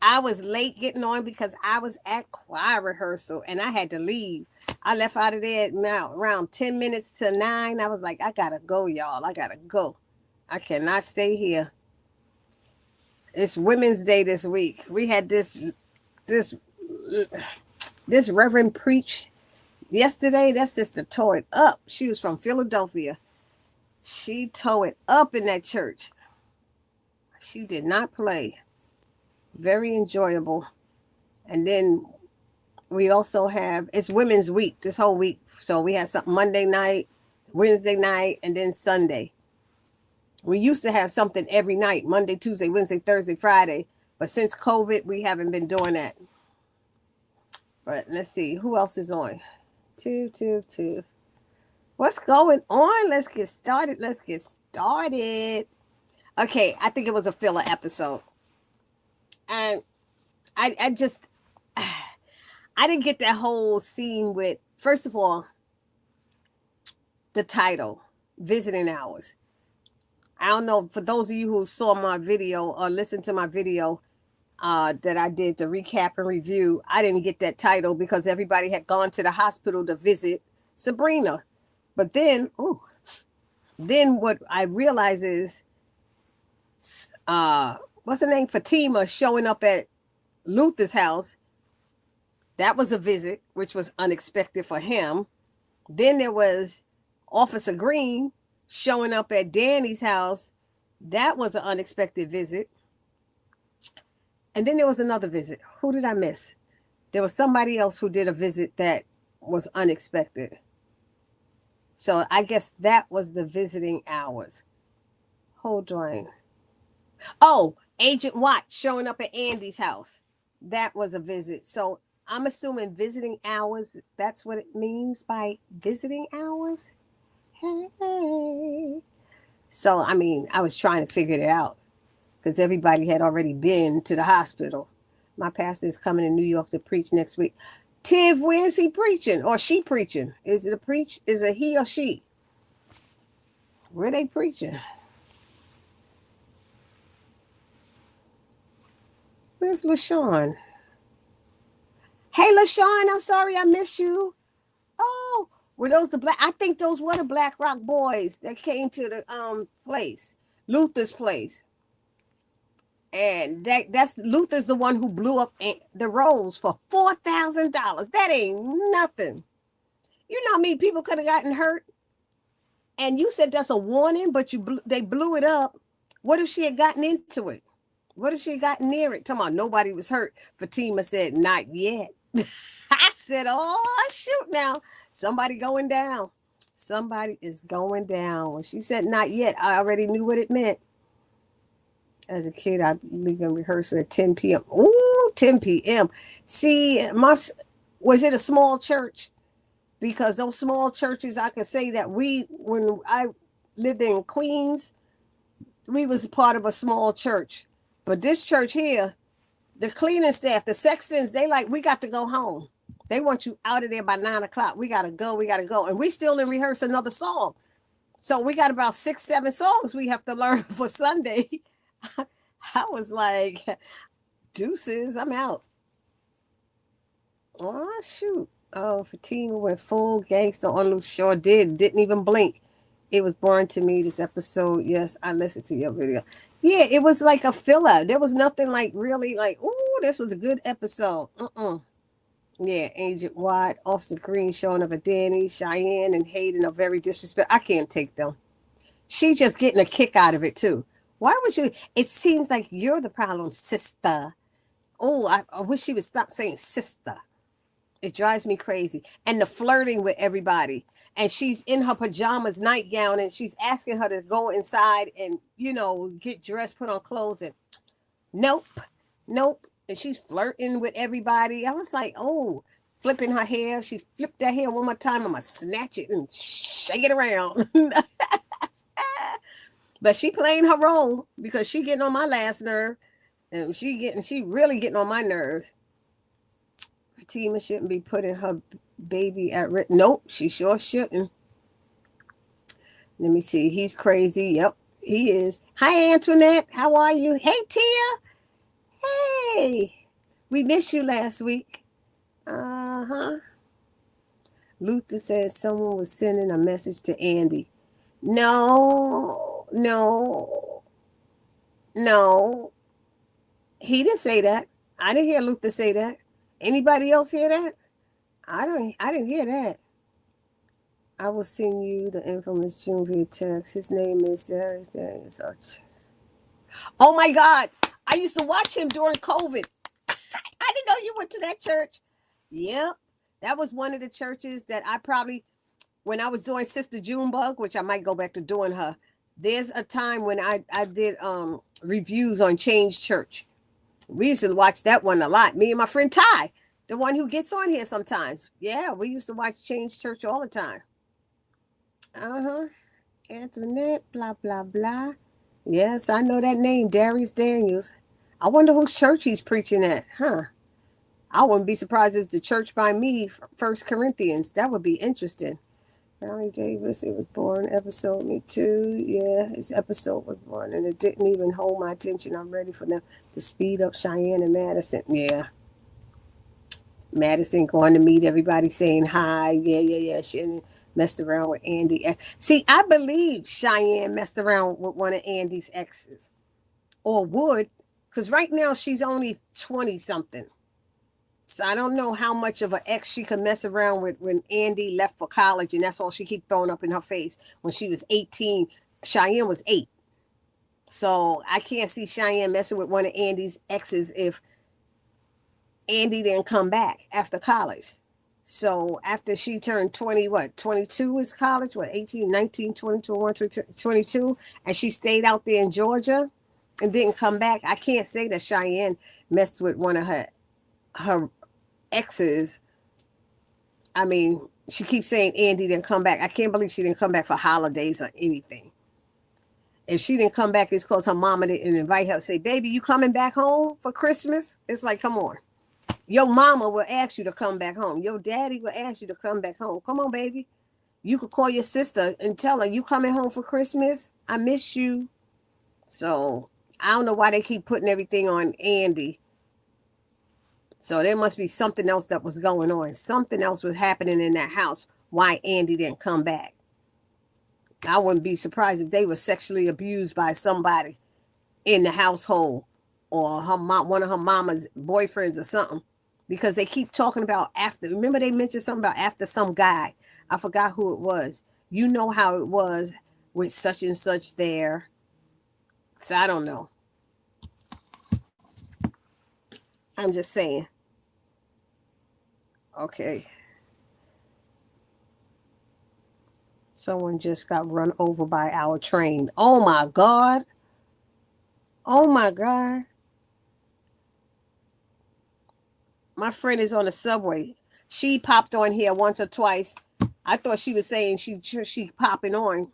I was late getting on because I was at choir rehearsal and I had to leave. I left out of there now around 10 minutes to 9. I was like, I gotta go, y'all. I gotta go. I cannot stay here. It's Women's Day this week. We had this this reverend preach yesterday. That sister tore it up. She was from Philadelphia. She tore it up in that church. She did not play. Very enjoyable. And then we also have, it's Women's Week this whole week. So we had something Monday night, Wednesday night, and then Sunday. We used to have something every night, Monday, Tuesday, Wednesday, Thursday, Friday. But since COVID, we haven't been doing that. But let's see, who else is on? Two. What's going on? Let's get started. Okay, I think it was a filler episode. And I just, I didn't get that whole scene with, first of all, the title, Visiting Hours. I don't know, for those of you who saw my video or listened to my video that I did, the recap and review, I didn't get that title because everybody had gone to the hospital to visit Sabrina. But then what I realized is, what's her name? Fatima showing up at Luther's house. That was a visit, which was unexpected for him. Then there was Officer Green showing up at Danny's house. That was an unexpected visit. And then there was another visit. Who did I miss? There was somebody else who did a visit that was unexpected. So I guess that was the visiting hours. Hold on. Oh, Agent Watt showing up at Andy's house. That was a visit. So I'm assuming visiting hours, that's what it means by visiting hours. Hey. So, I mean, I was trying to figure it out because everybody had already been to the hospital. My pastor is coming to New York to preach next week. Tiv, where's he preaching? Or she preaching? Is it a preach? Is it he or she? Where they preaching? Where's LaShawn? Hey, LaShawn, I'm sorry I missed you. Oh, were those the black? I think those were the Black Rock boys that came to the place, Luther's place. And that's Luther's the one who blew up the rolls for $4,000. That ain't nothing. You know how many people could have gotten hurt? And you said that's a warning, but they blew it up. What if she had gotten into it? What if she had gotten near it? Talking about nobody was hurt. Fatima said, not yet. I said, oh, shoot now. Somebody going down. Somebody is going down. When she said not yet, I already knew what it meant. As a kid, I'd leave in rehearsal at 10 p.m. Ooh, 10 p.m. See, was it a small church? Because those small churches, I can say that when I lived in Queens, we was part of a small church. But this church here, the cleaning staff, the sextons, they like, we got to go home. They want you out of there by 9 o'clock. We got to go. And we still in rehearse another song. So we got about 6, 7 songs we have to learn for Sunday. I was like, deuces, I'm out. Oh, shoot. Oh, Fatima went full gangster on Luke. Sure didn't even blink. It was boring to me, this episode. Yes, I listened to your video. Yeah, it was like a filler. There was nothing like really like, ooh, this was a good episode. Yeah, Agent Watt, Officer Green showing up at Danny, Cheyenne, and Hayden are very disrespectful. I can't take them. She just getting a kick out of it, too. Why would you? It seems like you're the problem, sister. Oh, I wish she would stop saying sister. It drives me crazy. And the flirting with everybody. And she's in her pajamas, nightgown, and she's asking her to go inside and, get dressed, put on clothes. And nope. And she's flirting with everybody. I was like, oh, flipping her hair. She flipped her hair one more time. I'm going to snatch it and shake it around. But she playing her role because she getting on my last nerve. And she really getting on my nerves. Fatima shouldn't be putting her baby at risk. Nope, she sure shouldn't. Let me see. He's crazy. Yep, he is. Hi, Antoinette. How are you? Hey, Tia. Hey, we missed you last week. Uh-huh. Luther says someone was sending a message to Andy. No, no, no. He didn't say that. I didn't hear Luther say that. Anybody else hear that? I didn't hear that. I will send you the information via text. His name is Darius. Oh my God. I used to watch him during COVID. I didn't know you went to that church. Yep. That was one of the churches that I probably, when I was doing Sister Junebug, which I might go back to doing her, there's a time when I did reviews on Change Church. We used to watch that one a lot. Me and my friend Ty, the one who gets on here sometimes. Yeah, we used to watch Change Church all the time. Uh-huh. Antoinette, blah, blah, blah. Yes, I know that name, Darius Daniels. I wonder whose church he's preaching at, huh? I wouldn't be surprised if it's the church by me, 1 Corinthians. That would be interesting. Valerie Davis, it was born, episode me too. Yeah, his episode was born, and it didn't even hold my attention. I'm ready for them to speed up Cheyenne and Madison. Yeah. Madison going to meet everybody saying hi. Yeah. She messed around with Andy. See, I believe Cheyenne messed around with one of Andy's exes. Or would, because right now she's only 20 something. So I don't know how much of an ex she could mess around with when Andy left for college, and that's all she keep throwing up in her face. When she was 18, Cheyenne was 8. So I can't see Cheyenne messing with one of Andy's exes if Andy didn't come back after college. So after she turned 20, 22 is college, 18, 19, 22, 22, and she stayed out there in Georgia and didn't come back. I can't say that Cheyenne messed with one of her exes. I mean, she keeps saying Andy didn't come back. I can't believe she didn't come back for holidays or anything. If she didn't come back, it's because her mama didn't invite her. Say, baby, you coming back home for Christmas? It's like, come on. Your mama will ask you to come back home. Your daddy will ask you to come back home. Come on, baby. You could call your sister and tell her, you coming home for Christmas? I miss you. So I don't know why they keep putting everything on Andy. So there must be something else that was going on. Something else was happening in that house. Why Andy didn't come back. I wouldn't be surprised if they were sexually abused by somebody in the household or her mom, one of her mama's boyfriends or something. Because they keep talking about after. Remember they mentioned something about after some guy. I forgot who it was. You know how it was with such and such there. So I don't know. I'm just saying. Okay. Someone just got run over by our train. Oh my God. Oh my God. My friend is on the subway. She popped on here once or twice. I thought she was saying she popping on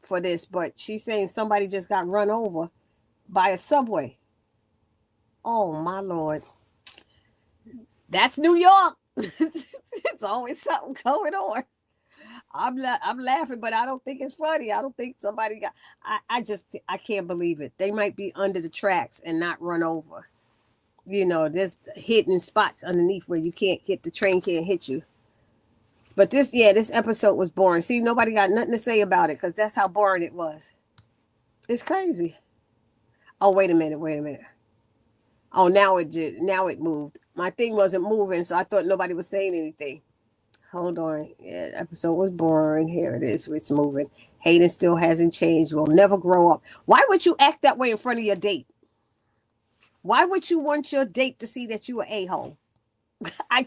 for this, but she's saying somebody just got run over by a subway. Oh my Lord. That's New York. It's always something going on. I'm laughing, but I don't think it's funny. I don't think somebody got. I can't believe it. They might be under the tracks and not run over. You know, there's hidden spots underneath where you can't get the train can't hit you. But this episode was boring. See, nobody got nothing to say about it because that's how boring it was. It's crazy. Oh, wait a minute. Oh, now it moved. My thing wasn't moving, so I thought nobody was saying anything. Hold on. Yeah, the episode was boring. Here it is. It's moving. Hayden still hasn't changed. Will never grow up. Why would you act that way in front of your date? Why would you want your date to see that you are a-hole? I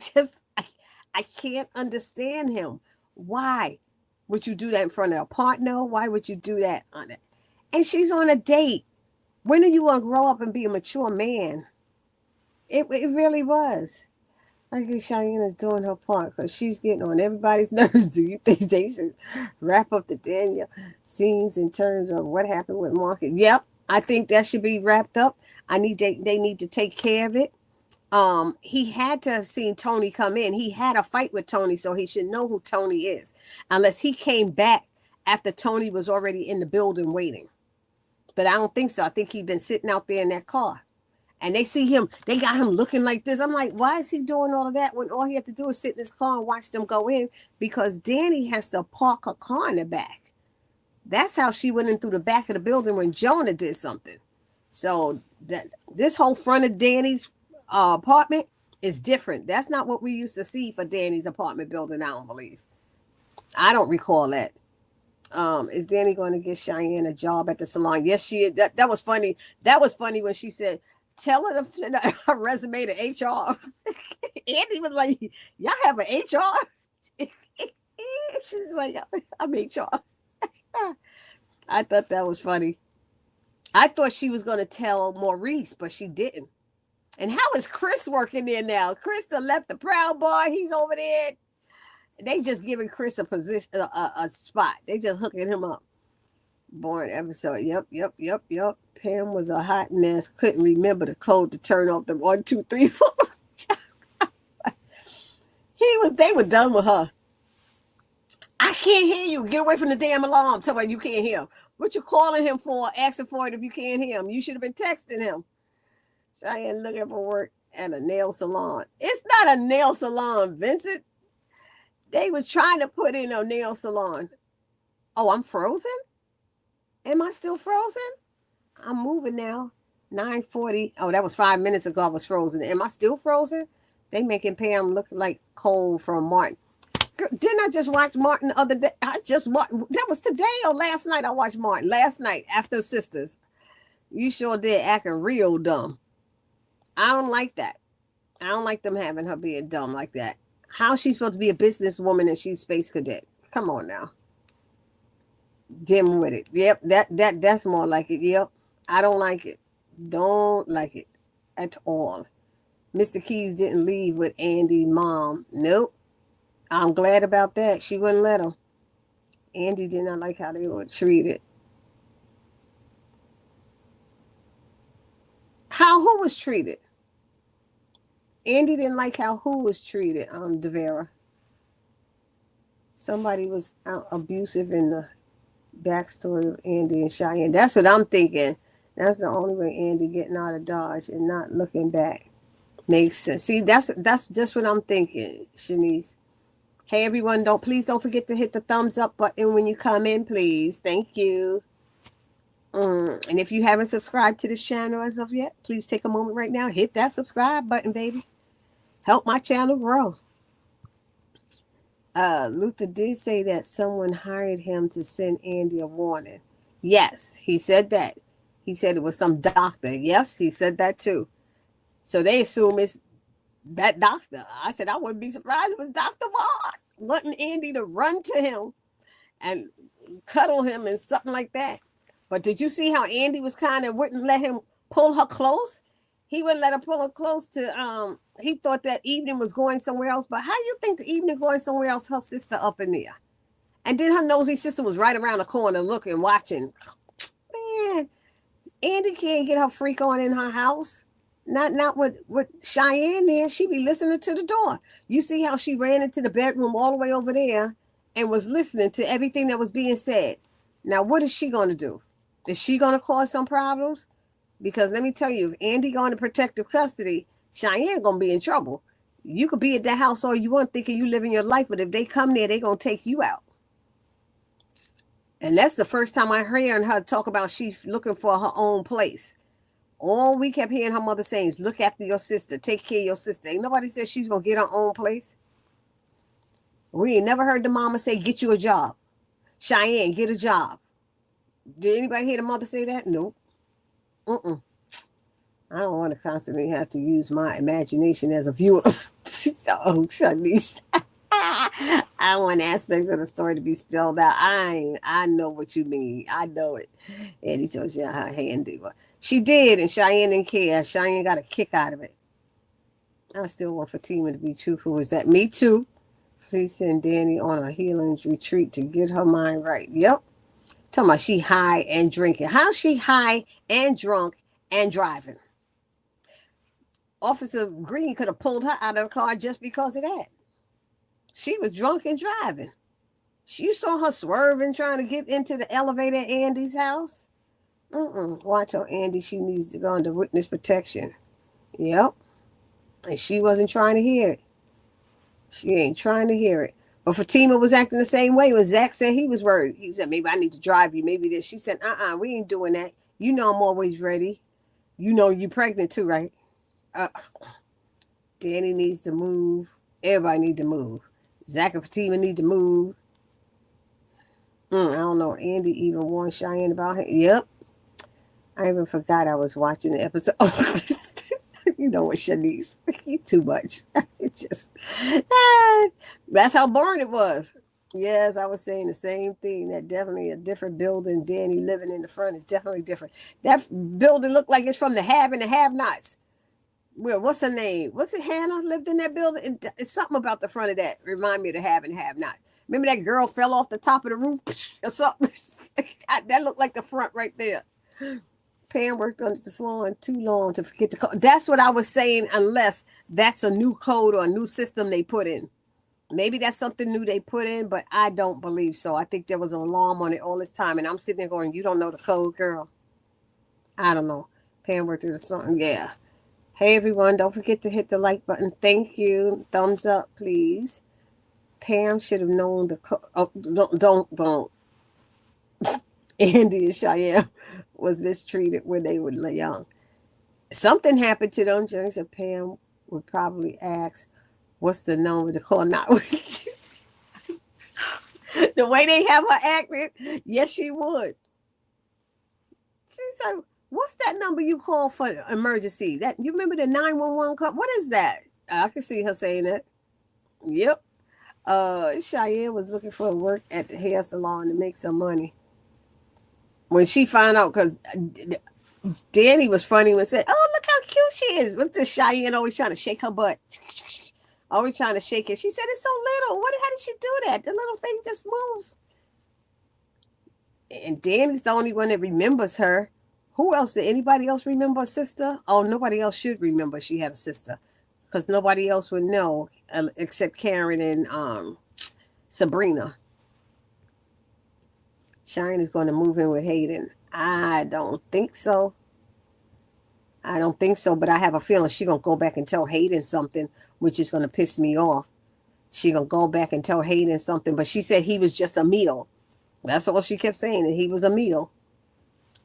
can't understand him. Why would you do that in front of a partner? Why would you do that on it? And she's on a date. When are you going to grow up and be a mature man? It really was. I think Cheyenne is doing her part because she's getting on everybody's nerves. Do you think they should wrap up the Daniel scenes in terms of what happened with Market? Yep, I think that should be wrapped up. They need to take care of it. He had to have seen Tony come in. He had a fight with Tony, so he should know who Tony is. Unless he came back after Tony was already in the building waiting. But I don't think so. I think he'd been sitting out there in that car. And they see him, they got him looking like this. I'm like, why is he doing all of that when all he had to do is sit in his car and watch them go in? Because Danny has to park her car in the back. That's how she went in through the back of the building when Jonah did something. So this whole front of Danny's apartment is different. That's not what we used to see for Danny's apartment building, I don't believe. I don't recall that. Is Danny going to get Cheyenne a job at the salon? Yes, she is. That was funny. That was funny when she said, tell her to send her resume to HR. Andy was like, y'all have an HR? She's like, I'm HR. I thought that was funny. I thought she was going to tell Maurice, but she didn't. And how is Chris working there now? Chris left the Proud Bar. He's over there. They just giving Chris a position, a spot. They just hooking him up. Boring episode. Yep. Pam was a hot mess. Couldn't remember the code to turn off the 1, 2, 3, 4. They were done with her. I can't hear you. Get away from the damn alarm. Tell me you can't hear him. What you calling him for? Asking for it if you can't hear him. You should have been texting him. Cheyenne looking for work at a nail salon. It's not a nail salon, Vincent. They was trying to put in a nail salon. Oh, I'm frozen? Am I still frozen? I'm moving now. 9:40. Oh, that was 5 minutes ago. I was frozen. Am I still frozen? They making Pam look like Cole from Martin. Girl, didn't I just watch Martin the other day? That was today or last night I watched Martin. Last night after Sistas. You sure did acting real dumb. I don't like that. I don't like them having her being dumb like that. How's she supposed to be a businesswoman and she's space cadet? Come on now. Dim with it. Yep, that's more like it. Yep. I don't like it. Don't like it at all. Mr. Keys didn't leave with Andy's mom. Nope. I'm glad about that. She wouldn't let him. Andy did not like how they were treated. Who was treated? Andy didn't like how who was treated, Devera. Somebody was abusive in the backstory of Andy and Cheyenne. That's what I'm thinking. That's the only way Andy getting out of Dodge and not looking back. Makes sense. See, that's just what I'm thinking, Shanice. Hey, everyone, please don't forget to hit the thumbs up button when you come in, please. Thank you. And if you haven't subscribed to this channel as of yet, please take a moment right now. Hit that subscribe button, baby. Help my channel grow. Luther did say that someone hired him to send Andy a warning. Yes, he said that. He said it was some doctor. Yes, he said that too. So they assume it's that doctor. I said I wouldn't be surprised if it was Dr. Vaughn wanting Andy to run to him and cuddle him and something like that. But did you see how Andy was wouldn't let him pull her close? He wouldn't let her pull her close to, he thought that evening was going somewhere else. But how do you think the evening going somewhere else, her sister up in there? And then her nosy sister was right around the corner looking, watching. Man, Andy can't get her freak on in her house. Not with Cheyenne there. She be listening to the door. You see how she ran into the bedroom all the way over there and was listening to everything that was being said. Now, what is she going to do? Is she going to cause some problems? Because let me tell you, if Andy going to protective custody, Cheyenne going to be in trouble. You could be at that house all you want thinking you living your life, but if they come there, they going to take you out. And that's the first time I heard her talk about she's looking for her own place. All we kept hearing her mother saying is, look after your sister, take care of your sister. Ain't nobody said she's going to get her own place. We ain't never heard the mama say, get you a job. Cheyenne, get a job. Did anybody hear the mother say that? Nope. I don't want to constantly have to use my imagination as a viewer. So, Shanice. I want aspects of the story to be spelled out. I know what you mean. I know it. And he told you how handy was. She did, and Cheyenne didn't care. Cheyenne got a kick out of it. I still want Fatima to be truthful. Is that me too? Please send Danny on a healing retreat to get her mind right. Yep. Talking about she high and drinking. How's she high and drunk and driving? Officer Green could have pulled her out of the car just because of that. She was drunk and driving. You saw her swerving trying to get into the elevator at Andy's house. Watch her, Andy. She needs to go into witness protection. Yep. And she wasn't trying to hear it. She ain't trying to hear it. But Fatima was acting the same way when Zach said he was worried. He said, maybe I need to drive you. Maybe this. She said, we ain't doing that. You know I'm always ready. You know you pregnant too, right? Danny needs to move. Everybody need to move. Zach and Fatima need to move. I don't know. Andy even warned Cheyenne about him. Yep. I even forgot I was watching the episode. You know what, Shanice? Too much. It just that's how boring it was. Yes, I was saying the same thing. That definitely a different building. Danny living in the front is definitely different. That building looked like it's from the have and the have-nots. Well, what's her name? What's it? Hannah lived in that building. It's something about the front of that remind me of the have and have-nots. Remember that girl fell off the top of the roof or something? That looked like the front right there. Pam worked under the salon too long to forget the code. That's what I was saying, unless that's a new code or a new system they put in. Maybe that's something new they put in, but I don't believe so. I think there was an alarm on it all this time, and I'm sitting there going, you don't know the code, girl? I don't know. Pam worked through the salon. Yeah. Hey, everyone, don't forget to hit the like button. Thank you. Thumbs up, please. Pam should have known the code. Oh, don't. Andy and Cheyenne was mistreated when they were young. Something happened to them. Jerry said Pam would probably ask, what's the number to call? Not the way they have her acting, yes, she would. She said, what's that number you call for emergency? That you remember the 911 call? What is that? I can see her saying that. Yep. Cheyenne was looking for work at the hair salon to make some money. When she found out, because Danny was funny when said, oh, look how cute she is. What's this Cheyenne always trying to shake her butt? Always trying to shake it. She said, it's so little. How did she do that? The little thing just moves. And Danny's the only one that remembers her. Who else? Did anybody else remember a sister? Oh, nobody else should remember she had a sister. Because nobody else would know except Karen and Sabrina. Cheyenne is going to move in with Hayden. I don't think so. But I have a feeling she's going to go back and tell Hayden something, which is going to piss me off. She's going to go back and tell Hayden something, but she said he was just a meal. That's all she kept saying, that he was a meal.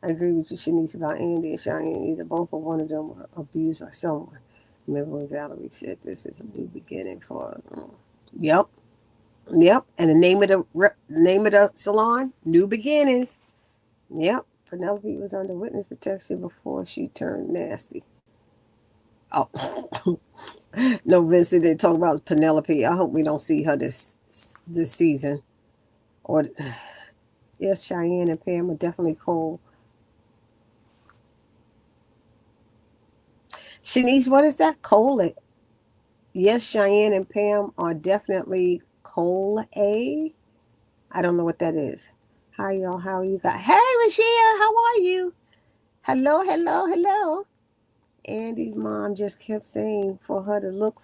I agree with you, Shanice, about Andy and Cheyenne. Either both or one of them were abused by someone. Remember when Valerie said this is a new beginning for Yep. And the name of the salon, New Beginnings. Yep. Penelope was under witness protection before she turned nasty. Oh. No, Vincent didn't talk about Penelope. I hope we don't see her this season. Or yes, Cheyenne and Pam are definitely cold. Shanice, what is that? Cold. Yes, Cheyenne and Pam are definitely cold. I don't know what that is. Hi, y'all. How are you guys? Hey, Rashia, how are you? Hello. Andy's mom just kept saying for her to look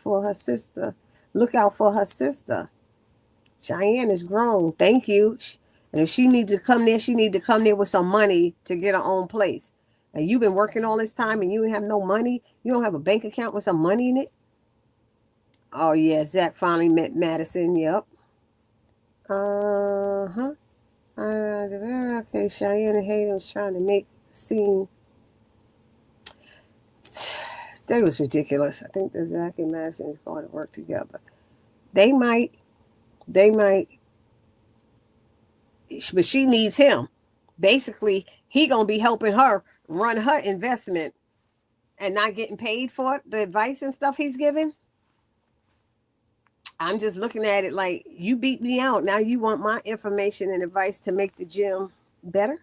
out for her sister. Cheyenne is grown. Thank you. And if she needs to come there, she needs to come there with some money to get her own place. And you've been working all this time and you have no money. You don't have a bank account with some money in it. Oh, yeah. Zach finally met Madison. Yep. Okay, Cheyenne and Hayden was trying to make a scene. That was ridiculous. I think that Zach and Madison is going to work together. They might. But she needs him. Basically, he going to be helping her run her investment and not getting paid for it, the advice and stuff he's giving. I'm just looking at it like, you beat me out. Now you want my information and advice to make the gym better?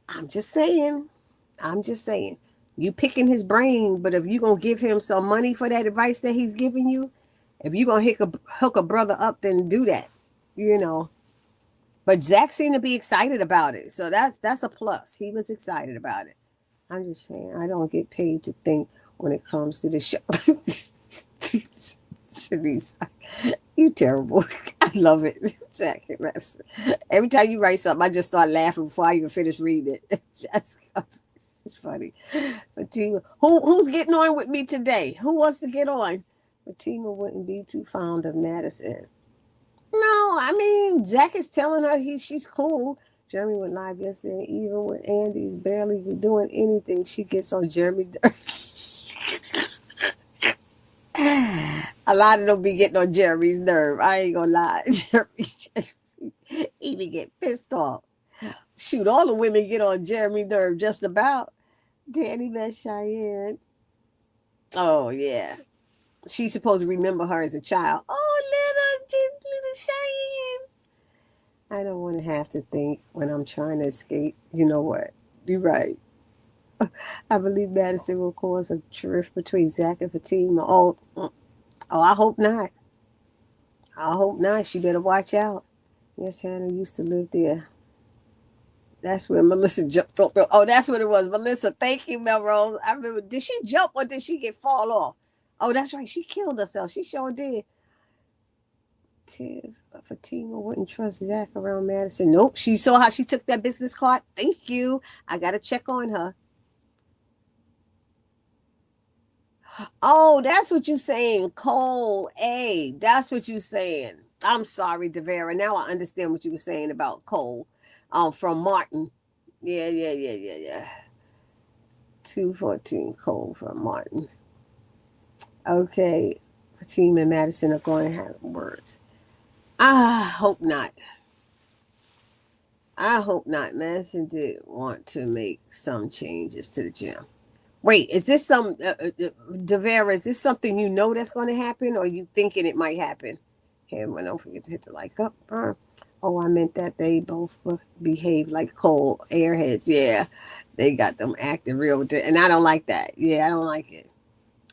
I'm just saying. You picking his brain, but if you're going to give him some money for that advice that he's giving you, if you're going to hook a brother up, then do that, But Zach seemed to be excited about it. So that's a plus. He was excited about it. I'm just saying, I don't get paid to think when it comes to the show. Shanice, you terrible. I love it. Zach, every time you write something, I just start laughing before I even finish reading it. It's funny. Fatima, who's getting on with me today? Who wants to get on? Fatima wouldn't be too fond of Madison. No, I mean Zach is telling her she's cool. Jeremy went live yesterday. Even when Andy's barely doing anything, she gets on Jeremy's nerves. A lot of them be getting on Jeremy's nerve. I ain't gonna lie. Jeremy even get pissed off. Shoot, all the women get on Jeremy's nerve just about. Danny met Cheyenne. Oh yeah. She's supposed to remember her as a child. Oh, little Cheyenne. I don't want to have to think when I'm trying to escape. You know what? You're right. I believe Madison will cause a rift between Zach and Fatima. I hope not. I hope not. She better watch out. Yes, Hannah used to live there. That's where Melissa jumped off. Oh, that's what it was. Melissa, thank you, Melrose. I remember. Did she jump or did she get fall off? Oh, that's right. She killed herself. She sure did. Tiff, Fatima wouldn't trust Zach around Madison. Nope. She saw how she took that business card. Thank you. I got to check on her. Oh, that's what you saying. Cole A. That's what you saying. I'm sorry, Devera. Now I understand what you were saying about Cole. From Martin. Yeah. 214 Cole from Martin. Okay. Fatima and Madison are going to have words. I hope not. Madison did want to make some changes to the gym. Wait, is this Devera, is this something you know that's going to happen or you thinking it might happen? Hey, well, don't forget to hit the like up. Oh, I meant that they both behave like cold airheads. Yeah, they got them acting real. And I don't like that. Yeah, I don't like it.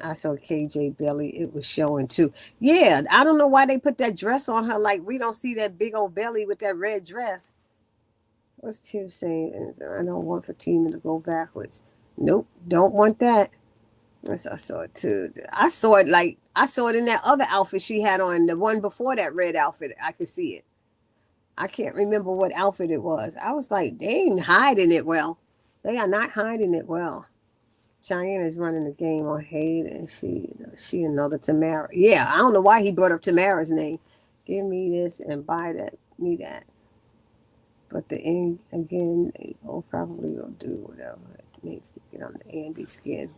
I saw KJ belly. It was showing too. Yeah, I don't know why they put that dress on her. Like, we don't see that big old belly with that red dress. What's Tim saying? I don't want Fatima to go backwards. Nope, don't want that. Yes, I saw it too. I saw it in that other outfit she had on, the one before that red outfit. I could see it. I can't remember what outfit it was. I was like, they ain't hiding it well. They are not hiding it well. Cheyenne is running the game on Hayden, and she another Tamara. Yeah, I don't know why he brought up Tamara's name. Give me this and buy that, me that. But again, they both probably will do whatever it makes to get on the Andy skin.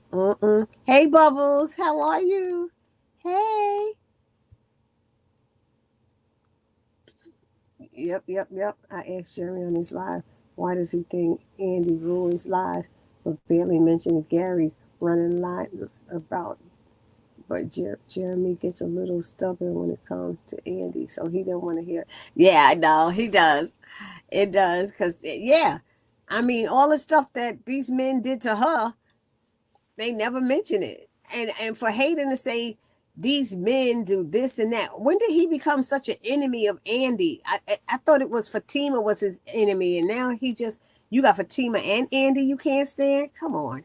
Hey, Bubbles, how are you? Hey. Yep. I asked Jeremy on his live, why does he think Andy ruins lives? But barely mentioned Gary running line about. But Jeremy gets a little stubborn when it comes to Andy, so he didn't want to hear. Yeah, I know, he does. It does, because, yeah. I mean, all the stuff that these men did to her, they never mention it. And for Hayden to say, these men do this and that. When did he become such an enemy of Andy? I thought it was Fatima was his enemy, and now you got Fatima and Andy you can't stand? Come on.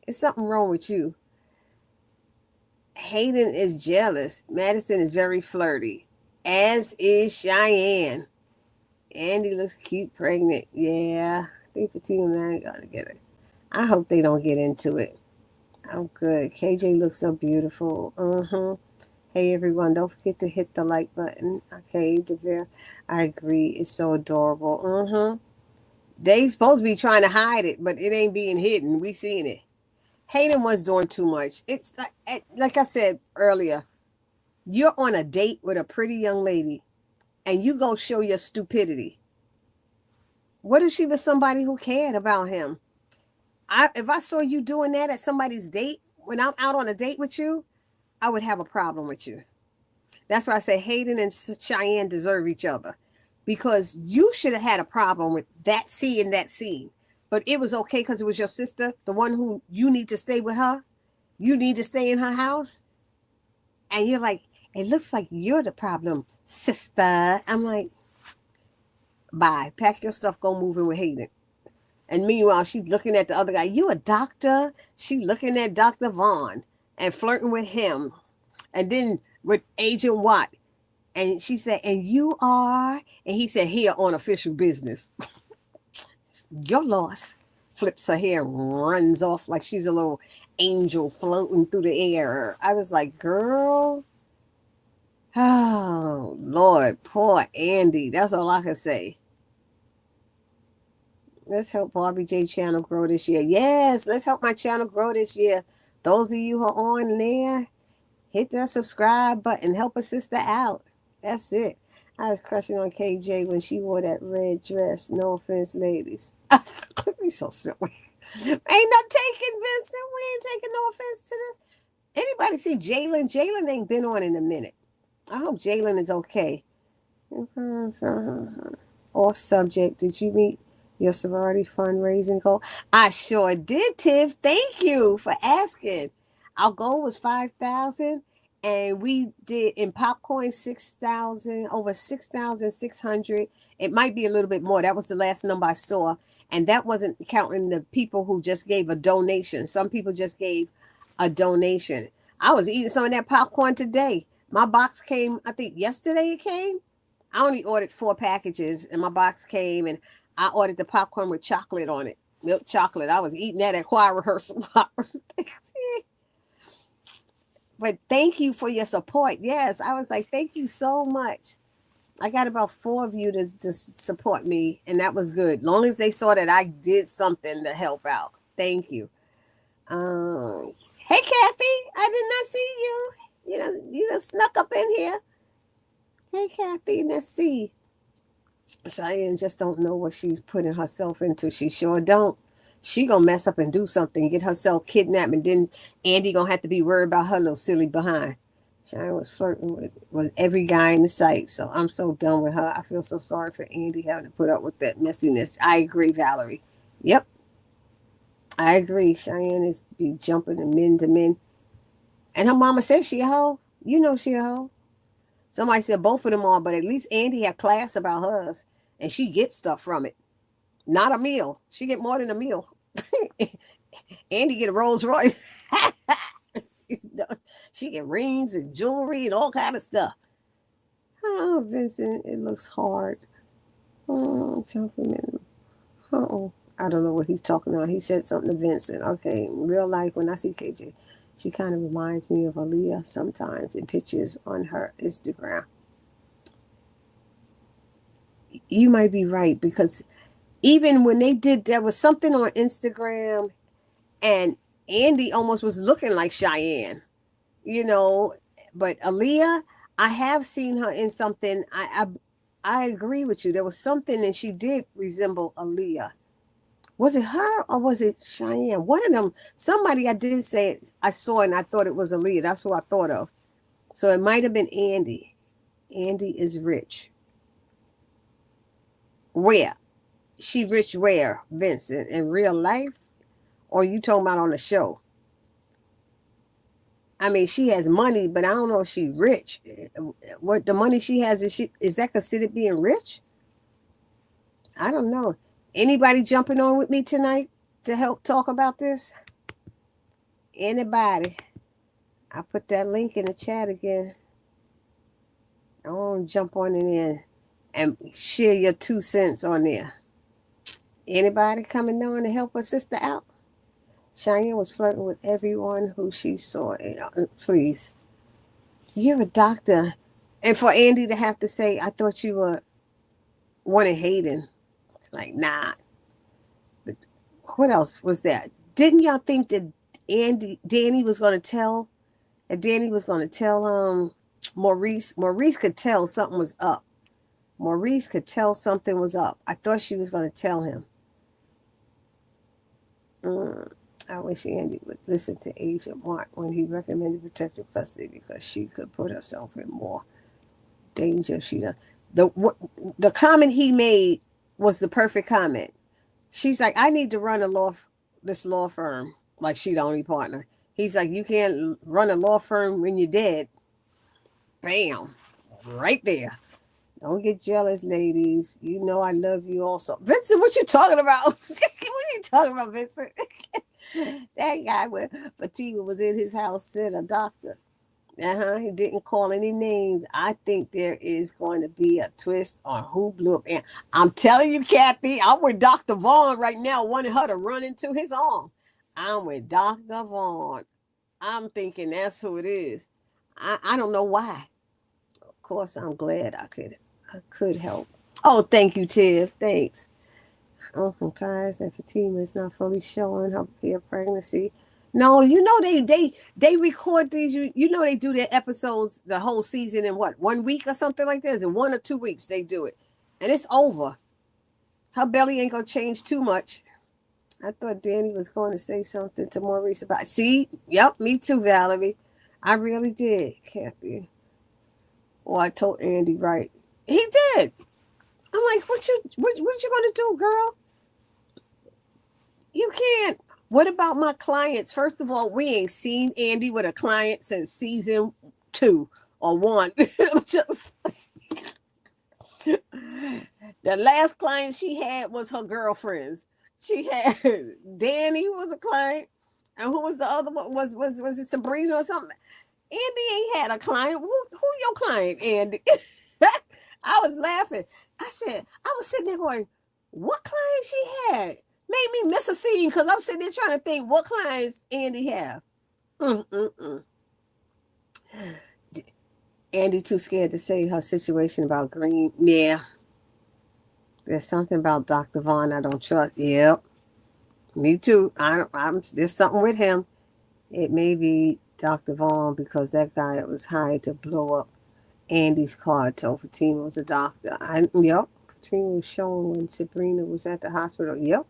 There's something wrong with you. Hayden is jealous. Madison is very flirty, as is Cheyenne. Andy looks cute, pregnant. Yeah, I think Fatima and Andy got together. I hope they don't get into it. I'm good. KJ looks so beautiful. Hey, everyone, don't forget to hit the like button. Okay, Devere, I agree. It's so adorable. They supposed to be trying to hide it, but it ain't being hidden. We seen it. Hayden was doing too much. It's like I said earlier, you're on a date with a pretty young lady, and you go show your stupidity. What if she was somebody who cared about him? If I saw you doing that at somebody's date, when I'm out on a date with you, I would have a problem with you. That's why I say Hayden and Cheyenne deserve each other. Because you should have had a problem with that scene. But it was okay because it was your sister, the one who you need to stay with her. You need to stay in her house. And you're like, it looks like you're the problem, sister. I'm like, bye. Pack your stuff, go moving with Hayden. And meanwhile, she's looking at the other guy. You a doctor? She's looking at Dr. Vaughn and flirting with him. And then with Agent Watt. And she said, and you are? And he said, here on official business. Your loss. flips her hair and runs off like she's a little angel floating through the air. I was like, girl, oh, Lord, poor Andy. That's all I can say. Let's help Barbie J channel grow this year. Yes, let's help my channel grow this year. Those of you who are on there, hit that subscribe button. Help a sister out. That's it. I was crushing on KJ when she wore that red dress. No offense, ladies. He's so silly. Ain't not taking Vincent. We ain't taking no offense to this. Anybody see Jalen? Jalen ain't been on in a minute. I hope Jalen is okay. Off subject. Did you meet your sorority fundraising goal? I sure did, Tiff. Thank you for asking. Our goal was 5,000, and we did in popcorn 6,000, over 6,600. It might be a little bit more. That was the last number I saw, and that wasn't counting the people who just gave a donation. Some people just gave a donation. I was eating some of that popcorn today. My box came, I think yesterday it came. I only ordered 4 packages, and my box came, and I ordered the popcorn with chocolate on it. Milk chocolate. I was eating that at choir rehearsal. But thank you for your support. Yes, I was like, thank you so much. I got about 4 of you to support me, and that was good. Long as they saw that I did something to help out. Thank you. Hey, Kathy, I did not see you. You know, snuck up in here. Hey, Kathy, let's see. Cheyenne just don't know what she's putting herself into. She sure don't. She gonna mess up and do something, get herself kidnapped, and then Andy gonna have to be worried about her little silly behind. Cheyenne was flirting with every guy in the sight, so I'm so done with her. I feel so sorry for Andy having to put up with that messiness. I agree, Valerie. Yep, I agree. Cheyenne is be jumping to men, and her mama says she a hoe. You know she a hoe. Somebody said both of them are, but at least Andy had class about hers, and she gets stuff from it. Not a meal. She get more than a meal. Andy get a Rolls Royce. She get rings and jewelry and all kind of stuff. Oh, Vincent, it looks hard. Oh, jumping in. Oh, I don't know what he's talking about. He said something to Vincent. Okay, in real life, when I see KJ, she kind of reminds me of Aaliyah sometimes in pictures on her Instagram. You might be right, because even when they did, there was something on Instagram, and Andy almost was looking like Cheyenne, but Aaliyah, I have seen her in something. I agree with you. There was something, and she did resemble Aaliyah. Was it her or was it Cheyenne? One of them, somebody I did say it, I saw and I thought it was Aaliyah. That's who I thought of. So it might have been Andy. Andy is rich. Where? She rich where, Vincent? In real life? Or you talking about on the show? I mean, she has money, but I don't know if she's rich. What the money she has, is that considered being rich? I don't know. Anybody jumping on with me tonight to help talk about this? Anybody? I put that link in the chat again. I want to jump on it in and share your 2 cents on there. Anybody coming on to help her sister out? Cheyenne was flirting with everyone who she saw. Please. You're a doctor. And for Andy to have to say, I thought you were wanting Hayden. It's like, nah. But what else was that? Didn't y'all think that Danny was going to tell Maurice? Maurice could tell something was up. Maurice could tell something was up. I thought she was going to tell him. I wish Andy would listen to Agent Mark when he recommended protective custody, because she could put herself in more danger if she does. The comment he made was the perfect comment. She's like, I need to run this law firm. Like, she the only partner. He's like, you can't run a law firm when you're dead. Bam. Right there. Don't get jealous, ladies. You know I love you also. Vincent, what you talking about? What are you talking about, Vincent? That guy with Fatima was in his house, said a doctor. He didn't call any names. I think there is going to be a twist on who blew up. And I'm telling you, Kathy, I'm with Dr. Vaughn right now, wanting her to run into his arm. I'm with Dr. Vaughn. I'm thinking that's who it is. I don't know why. Of course, I'm glad I could help. Oh, thank you, Tiff. Thanks. Uncle Kai's and Fatima is not fully showing her pregnancy. No, they record these. They do their episodes the whole season in what, 1 week or something like this. In 1 or 2 weeks they do it, and it's over. Her belly ain't gonna change too much. I thought Danny was going to say something to Maurice about. See, yep, me too, Valerie. I really did, Kathy. Well, I told Andy right. He did. I'm like, what you gonna do, girl? You can't. What about my clients? First of all, we ain't seen Andy with a client since season 2 or 1. Just the last client she had was her girlfriends. She had Danny was a client, and who was the other one? Was it Sabrina or something? Andy ain't had a client. Who your client, Andy? I was laughing. I was sitting there going, what client she had? Made me miss a scene because I'm sitting there trying to think what clients Andy have. Andy too scared to say her situation about Green. Yeah. There's something about Dr. Vaughn I don't trust. Yep. Me too. There's something with him. It may be Dr. Vaughn because that guy that was hired to blow up Andy's car told Fatima was a doctor. Yep. Fatima was shown when Sabrina was at the hospital. Yep.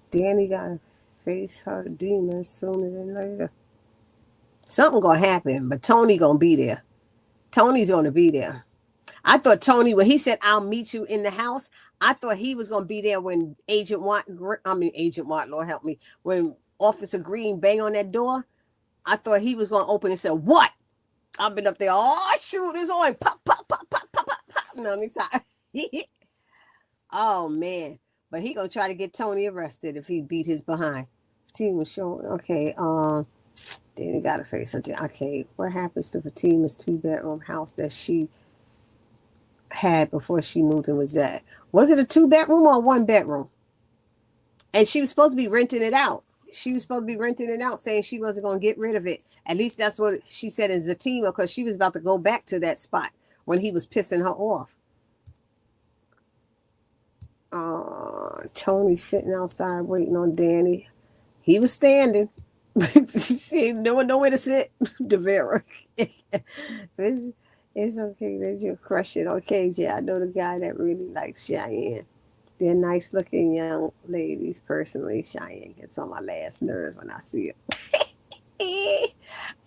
Danny gotta face her demons sooner than later. Something gonna happen, but Tony gonna be there. Tony's gonna be there. I thought Tony, when he said, I'll meet you in the house, I thought he was gonna be there when Agent Watt, Lord help me, when Officer Green bang on that door. I thought he was gonna open and say, what? I've been up there, oh shoot, it's on, pop, pop, pop, pop, pop, pop, pop. No, oh man. But he gonna try to get Tony arrested if he beat his behind. Fatima was showing. Okay, then he got to face something. Okay, what happens to Fatima's 2-bedroom house that she had before she moved in? Was it a 2-bedroom or a 1-bedroom? And she was supposed to be renting it out. Saying she wasn't gonna get rid of it. At least that's what she said in Zatima, because she was about to go back to that spot when he was pissing her off. Tony sitting outside waiting on Danny. He was standing. She ain't nowhere to sit. Devera. It's okay that you're crushing on KJ. I know the guy that really likes Cheyenne. They're nice looking young ladies. Personally, Cheyenne gets on my last nerves when I see her.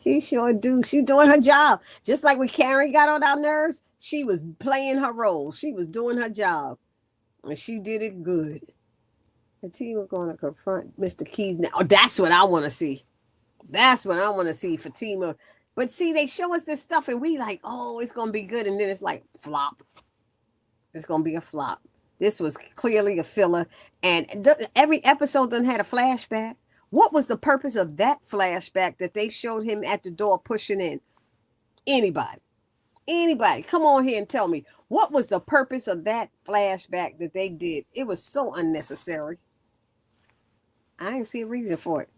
She sure do. She's doing her job. Just like when Karen got on our nerves, she was playing her role. She was doing her job. And she did it good. The team was going to confront Mr. Keys now. Oh, that's what I want to see. That's what I want to see, Fatima. But see, they show us this stuff and we like, oh, it's going to be good. And then it's like, flop. It's going to be a flop. This was clearly a filler. And every episode done had a flashback. What was the purpose of that flashback that they showed him at the door pushing in? Anybody, come on here and tell me. What was the purpose of that flashback that they did? It was so unnecessary. I didn't see a reason for it.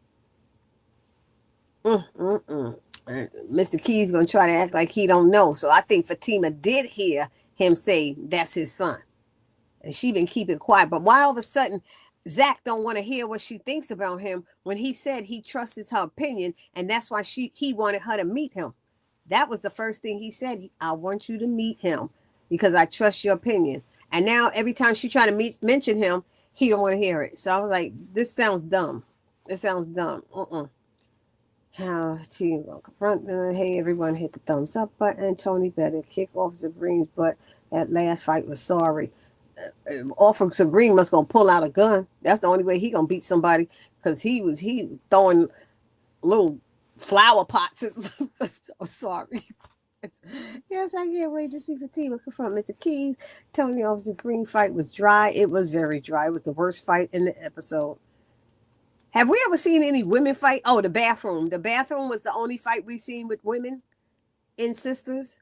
Mr. Key's going to try to act like he don't know. So I think Fatima did hear him say that's his son. And she been keeping quiet. But why all of a sudden Zach don't want to hear what she thinks about him when he said he trusts her opinion, and that's why he wanted her to meet him. That was the first thing he said. I want you to meet him because I trust your opinion. And now every time she try to mention him, he don't want to hear it. So I was like, this sounds dumb. How team will confront them. Hey, everyone hit the thumbs up button. Tony better kick Officer Green's butt. That last fight was sorry. Officer Green must gonna pull out a gun. That's the only way he gonna beat somebody, because he was throwing little flower pots. I'm sorry. Yes, I can't wait to see Fatima confront Mr. Keys. Tony Officer Green fight was dry. It was very dry. It was the worst fight in the episode. Have we ever seen any women fight? Oh, the bathroom. The bathroom was the only fight we've seen with women in Sisters.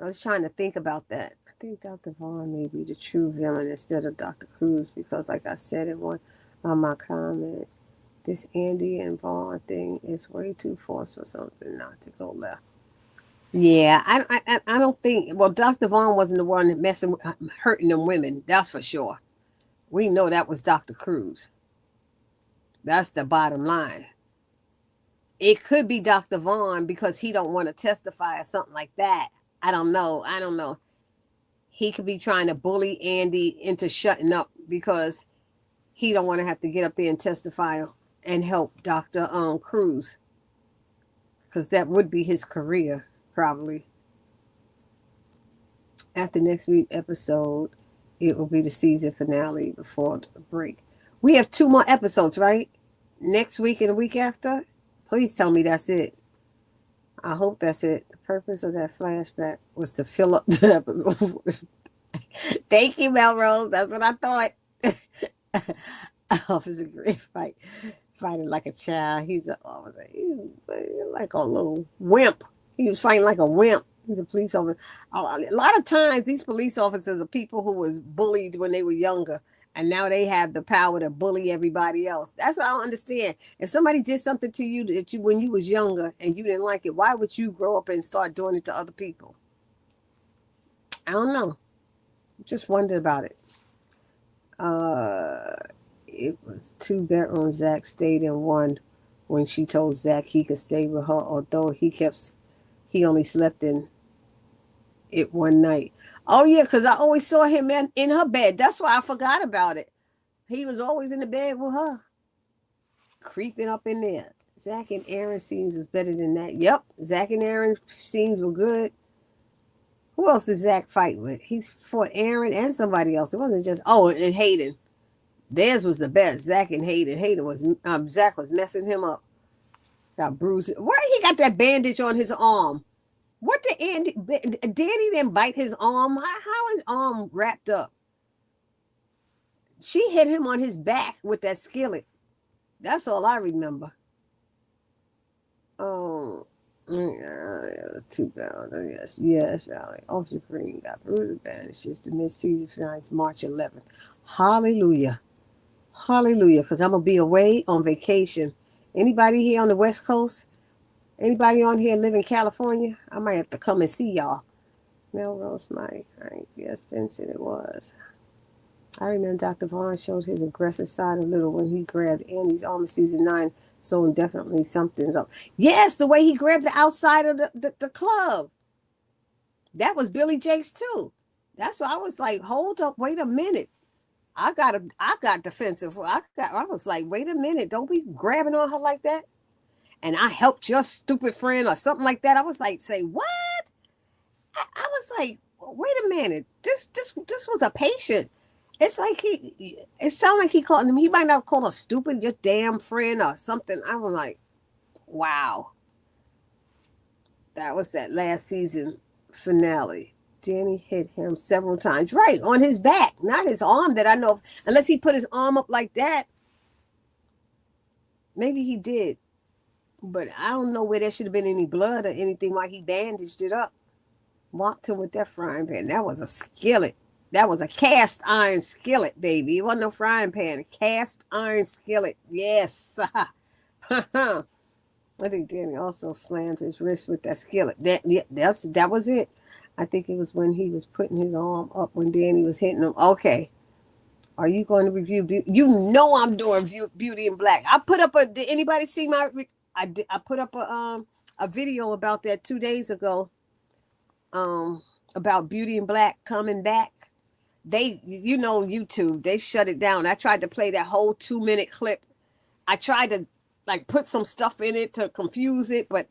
I was trying to think about that. I think Dr. Vaughn may be the true villain instead of Dr. Cruz because, like I said in one of my comments, this Andy and Vaughn thing is way too forced for something not to go left. Yeah, I don't think. Well, Dr. Vaughn wasn't the one messing, hurting them women. That's for sure. We know that was Dr. Cruz. That's the bottom line. It could be Dr. Vaughn because he don't want to testify or something like that. I don't know. He could be trying to bully Andy into shutting up because he don't want to have to get up there and testify and help Dr. Cruz. Because that would be his career, probably. After next week's episode, it will be the season finale before the break. We have 2 more episodes, right? Next week and the week after? Please tell me that's it. I hope that's it. The purpose of that flashback was to fill up the episode. Thank you, Melrose. That's what I thought. Officer Green fighting like a child. He's like a little wimp. He was fighting like a wimp. The police officer. A lot of times, these police officers are people who was bullied when they were younger, and now they have the power to bully everybody else. That's what I don't understand. If somebody did something to you that you when you was younger and you didn't like it, why would you grow up and start doing it to other people? I don't know. Just wondered about it. It was 2 bedrooms. Zach stayed in one when she told Zach he could stay with her, although he only slept in it one night. Oh yeah, because I always saw him in her bed. That's why I forgot about it. He was always in the bed with her, creeping up in there. Zach and Aaron scenes is better than that. Yep, Zach and Aaron scenes were good. Who else did Zach fight with? He fought Aaron and somebody else. It wasn't just and Hayden. Theirs was the best. Zach and Hayden. Zach was messing him up. Got bruised. Why he got that bandage on his arm? What did Danny didn't bite his arm? How his arm wrapped up? She hit him on his back with that skillet. That's all I remember. Oh, yeah, too bad. Yes, Valley. Officer Green got bruised bandages. The mid-season finale is March 11th. Hallelujah. Because I'm going to be away on vacation. Anybody here on the West Coast? Anybody on here live in California? I might have to come and see y'all. Melrose Mike. I guess Vincent it was. I remember Dr. Vaughn showed his aggressive side a little when he grabbed Andy's arm in season 9. So definitely something's up. Yes, the way he grabbed the outside of the club. That was Billy Jakes too. That's why I was like, hold up, wait a minute. I got defensive. I was like, wait a minute, don't be grabbing on her like that. And I helped your stupid friend or something like that. I was like, say what? I was like, wait a minute. This was a patient. It's like it sounded like he called him. He might not call her stupid, your damn friend or something. I was like, wow. That was that last season finale. Danny hit him several times. Right, on his back, not his arm that I know of. Unless he put his arm up like that. Maybe he did. But I don't know where there should have been any blood or anything while he bandaged it up. Walked him with that frying pan. That was a skillet. That was a cast iron skillet, baby. It wasn't no frying pan. A cast iron skillet. Yes. I think Danny also slammed his wrist with that skillet. That was it. I think it was when he was putting his arm up when Danny was hitting him. Okay. Are you going to review Beauty? You know I'm doing Beauty in Black. I put up did anybody see my... I put up a video about that 2 days ago about Beauty in Black coming back. They, YouTube, they shut it down. I tried to play that whole 2-minute clip. I tried to put some stuff in it to confuse it, but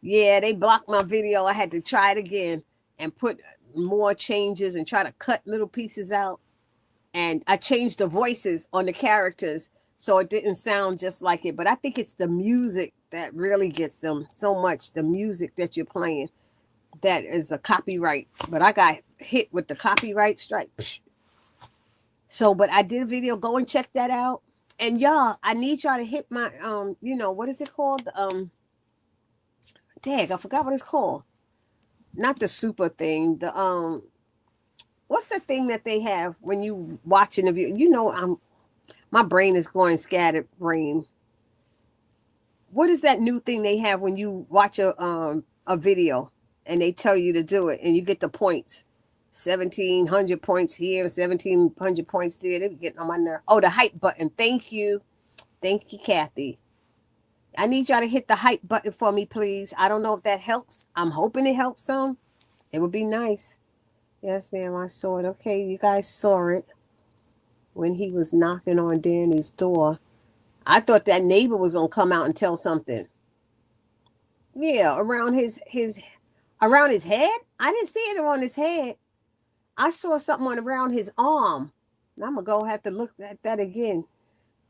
yeah, they blocked my video. I had to try it again and put more changes and try to cut little pieces out. And I changed the voices on the characters so it didn't sound just like it. But I think it's the music that really gets them so much. The music that you're playing, that is a copyright. But I got hit with the copyright strike. So, but I did a video. Go and check that out. And y'all, I need y'all to hit my what is it called? Dag, I forgot what it's called. Not the super thing. The what's the thing that they have when you watching the video? My brain is going scattered brain. What is that new thing they have when you watch a video and they tell you to do it and you get the points? 1,700 points here, 1,700 points there. They're getting on my nerve. Oh, the hype button. Thank you, Kathy. I need y'all to hit the hype button for me, please. I don't know if that helps. I'm hoping it helps some. It would be nice. Yes, ma'am, I saw it. Okay, you guys saw it when he was knocking on Danny's door. I thought that neighbor was gonna come out and tell something. Yeah, around his head. I didn't see it on his head. I saw something around his arm. I'm gonna go have to look at that again.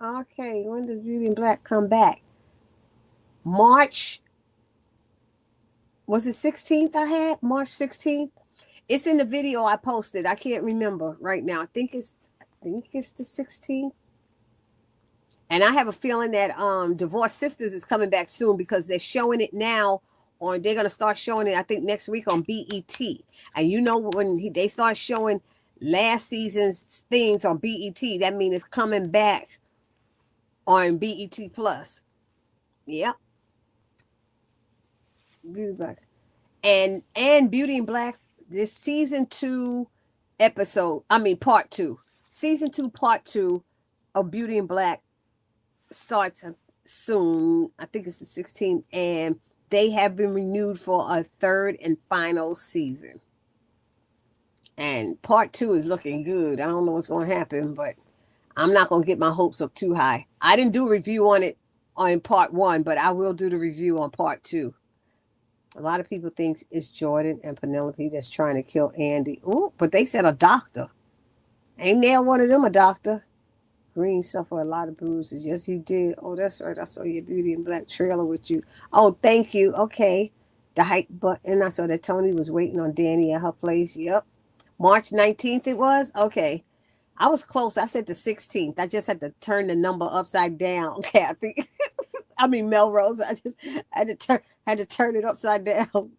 Okay, when does Beauty and Black come back? March. Was it 16th? I had March 16th. It's in the video I posted. I can't remember right now. I think it's the 16th. And I have a feeling that Divorced Sistas is coming back soon because they're showing it now, or they're gonna start showing it, I think, next week on BET. And when they start showing last season's things on BET, that means it's coming back on BET Plus. Yep. Beauty Black. And Beauty and Black, this season 2 part 2. Season 2, part 2 of Beauty and Black starts soon. I think it's the 16th, and they have been renewed for a 3rd and final season. And part 2 is looking good. I don't know what's going to happen, but I'm not going to get my hopes up too high. I didn't do a review on it on part 1, but I will do the review on part 2. A lot of people think it's Jordan and Penelope that's trying to kill Andy. Ooh, but they said a doctor. Ain't there one of them a doctor? Green suffered a lot of bruises. Yes, he did. Oh, that's right. I saw your Beauty and Black trailer with you. Oh, thank you. Okay. The hype button. I saw that Tony was waiting on Danny at her place. Yep. March 19th it was? Okay. I was close. I said the 16th. I just had to turn the number upside down, Kathy. I mean, Melrose. I just had to turn it upside down.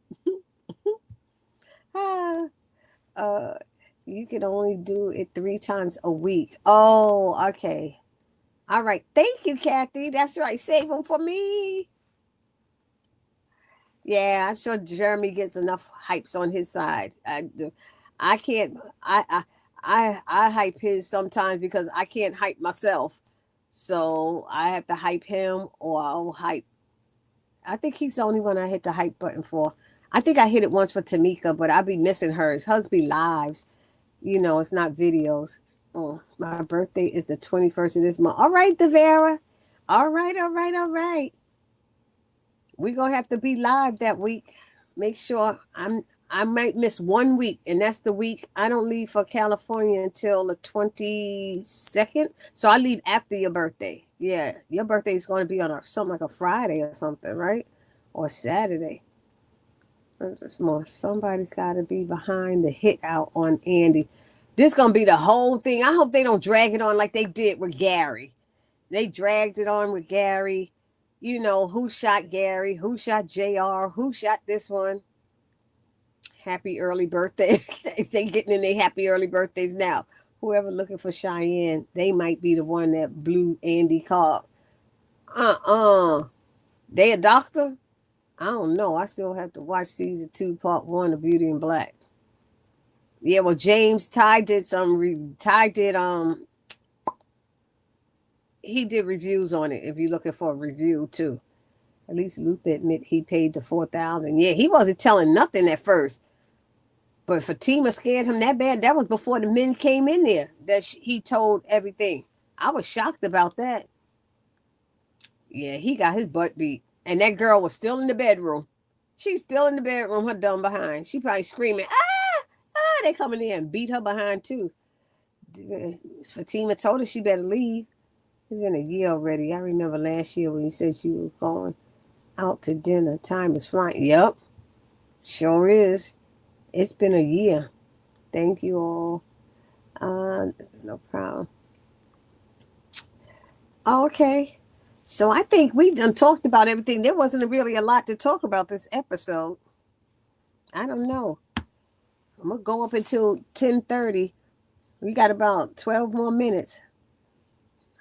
You can only do it 3 times a week. Oh, okay. All right. Thank you, Kathy. That's right. Save them for me. Yeah, I'm sure Jeremy gets enough hypes on his side. I can't. I hype his sometimes because I can't hype myself. So I have to hype him, or I'll hype. I think he's the only one I hit the hype button for. I think I hit it once for Tamika, but I'll be missing hers. Hers be lives. It's not videos. Oh, my birthday is the 21st of this month. All right, Devera. All right. We're going to have to be live that week. Make sure I might miss 1 week, and that's the week I don't leave for California until the 22nd. So I leave after your birthday. Yeah, your birthday is going to be on something like a Friday or something, right? Or Saturday. Somebody's got to be behind the hit out on Andy. This going to be the whole thing. I hope they don't drag it on like they did with Gary. They dragged it on with Gary. Who shot Gary? Who shot JR? Who shot this one? Happy early birthday. They getting in their happy early birthdays now. Whoever looking for Cheyenne, they might be the one that blew Andy Cobb. They a doctor? I don't know. I still have to watch season 2, part 1 of Beauty and Black. Yeah, well, Ty did he did reviews on it. If you're looking for a review too, at least Luther admit he paid the $4,000. Yeah, he wasn't telling nothing at first, but Fatima scared him that bad. That was before the men came in there. That he told everything. I was shocked about that. Yeah, he got his butt beat. And that girl was still in the bedroom. She's still in the bedroom, her dumb behind. She probably screaming, they coming in and beat her behind too. Fatima told her she better leave. It's been a year already. I remember last year when you said you were going out to dinner. Time is flying. Yep, sure is. It's been a year. Thank you all. No problem. Oh, okay. So I think we done talked about everything. There wasn't really a lot to talk about this episode. I don't know. I'm gonna go up until 10:30. We got about 12 more minutes.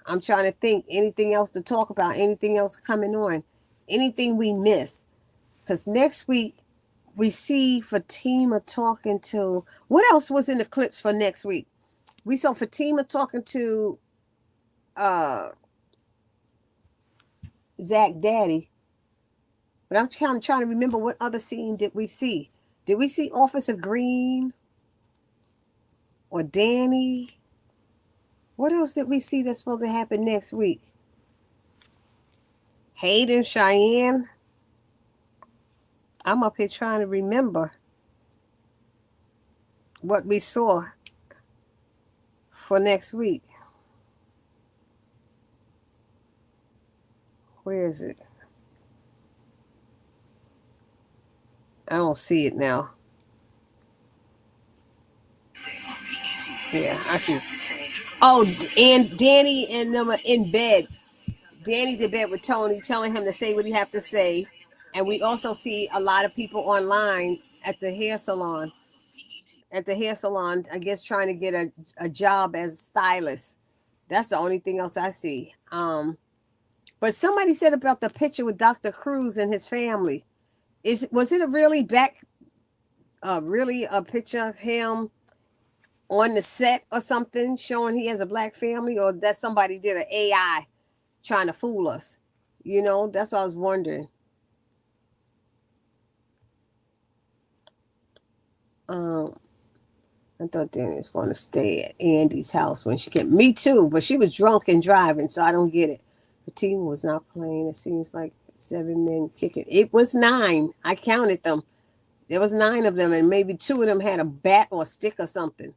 I'm trying to think anything else to talk about, anything else coming on, anything we missed. Because next week we see Fatima talking to, what else was in the clips for next week? We saw Fatima talking to uh Zach Daddy, but I'm kind of trying to remember what other scene did we see? Did we see Officer Green or Danny? What else did we see that's supposed to happen next week? Hayden, Cheyenne. I'm up here trying to remember what we saw for next week. Where is it? I don't see it now. Yeah, I see. Oh, and Danny and them are in bed. Danny's in bed with Tony, telling him to say what he have to say. And we also see a lot of people online at the hair salon. At the hair salon, I guess trying to get a job as a stylist. That's the only thing else I see. But somebody said about the picture with Dr. Cruz and his family. Was it a really a picture of him on the set or something showing he has a black family, or that somebody did an AI trying to fool us? That's what I was wondering. Um, I thought Danny was going to stay at Andy's house when she came. Me too, but she was drunk and driving, so I don't get it. The team was not playing. It seems like 7 men kicking. It was 9. I counted them. There was 9 of them, and maybe 2 of them had a bat or a stick or something.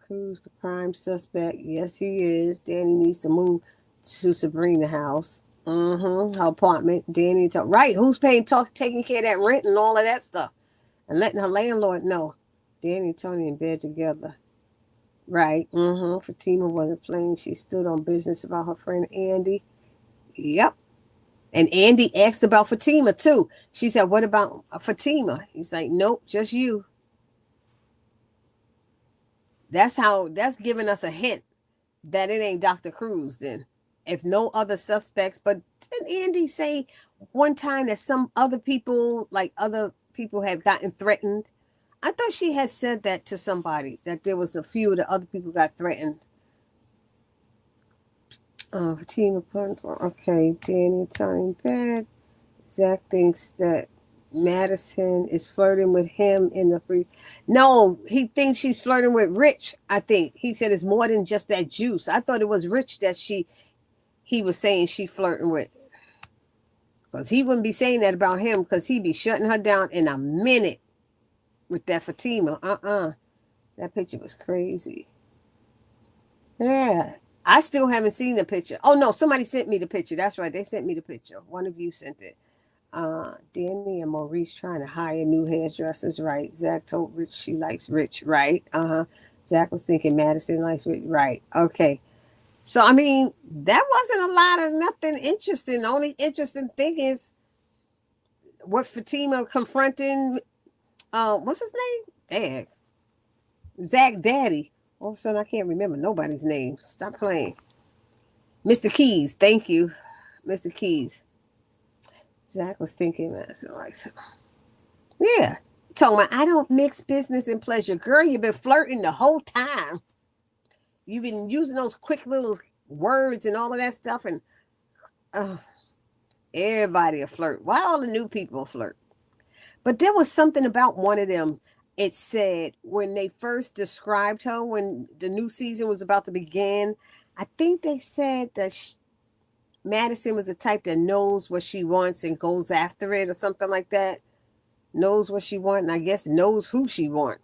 Cruz, the prime suspect. Yes, he is. Danny needs to move to Sabrina house. Her apartment. Danny talk. Right. Who's taking care of that rent and all of that stuff, and letting her landlord know. Danny and Tony in bed together. Right. Fatima wasn't playing. She stood on business about her friend Andy. Yep. And Andy asked about Fatima too. She said, "What about Fatima?" He's like, "Nope, just you." That's giving us a hint that it ain't Dr. Cruz then. If no other suspects, but didn't Andy say one time that some other people, like other people, have gotten threatened? I thought she had said that to somebody, that there was a few of the other people got threatened. Fatima, okay, Danny turning bad. Zach thinks that Madison is flirting with him in the free. No, he thinks she's flirting with Rich. I think he said it's more than just that juice. I thought it was Rich that he was saying she flirting with, because he wouldn't be saying that about him, because he'd be shutting her down in a minute with that Fatima. That picture was crazy. Yeah. I still haven't seen the picture. Oh no, somebody sent me the picture. That's right. They sent me the picture. One of you sent it. Danny and Maurice trying to hire new hairdressers, right? Zach told Rich she likes Rich, right? Zach was thinking Madison likes Rich, right? Okay. So I mean, that wasn't a lot of nothing interesting. The only interesting thing is what Fatima confronting what's his name? Dad. Zach Daddy. All of a sudden I can't remember nobody's name. Stop playing. Mr. Keys, thank you. Mr. Keys. Zach was thinking that. So like, yeah. Talking about, I don't mix business and pleasure. Girl, you've been flirting the whole time. You've been using those quick little words and all of that stuff. And everybody a flirt. Why all the new people flirt? But there was something about one of them. It said when they first described her, when the new season was about to begin, I think they said that Madison was the type that knows what she wants and goes after it or something like that. Knows what she wants, and I guess knows who she wants.